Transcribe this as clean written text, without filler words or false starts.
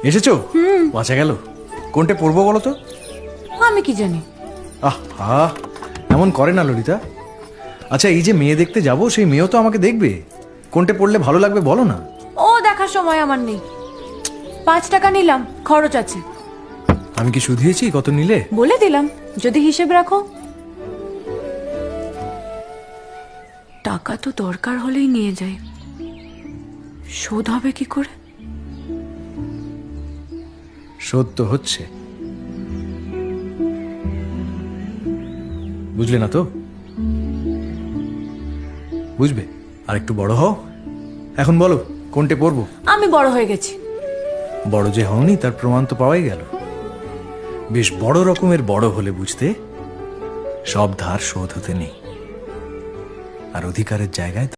এসেছো? বাঁচা গেল। কোনটা পড়বো বলো তো? আমি কি জানি। আহা, এমন করে না ললিতা। আচ্ছা, এই যে মেয়ে দেখতে যাব, সেই মেয়েও তো আমাকে দেখবে। কোনটা পড়লে ভালো লাগবে বলো না। ও দেখার সময় আমার নেই। 5 টাকা নিলাম, খরচ আছে। আমি কি শুধিয়েছি কত নিলে? বলে দিলাম, যদি হিসেব রাখো। টাকা তো দরকার হলেই নিয়ে যাই, শোধ হবে কি করে? শোধ তো হচ্ছে, বুঝলে না তো? বুঝবে, আর একটু বড় হও। এখন বলো কোনটা পড়বো। আমি বড় হয়ে গেছি। বড় যে হওনি তার প্রমাণ তো পাওয়াই গেল। বেশ বড় রকমের বড় হলে বুঝতে, সব ধার শোধ হতে নেই, আর অধিকারের জায়গায়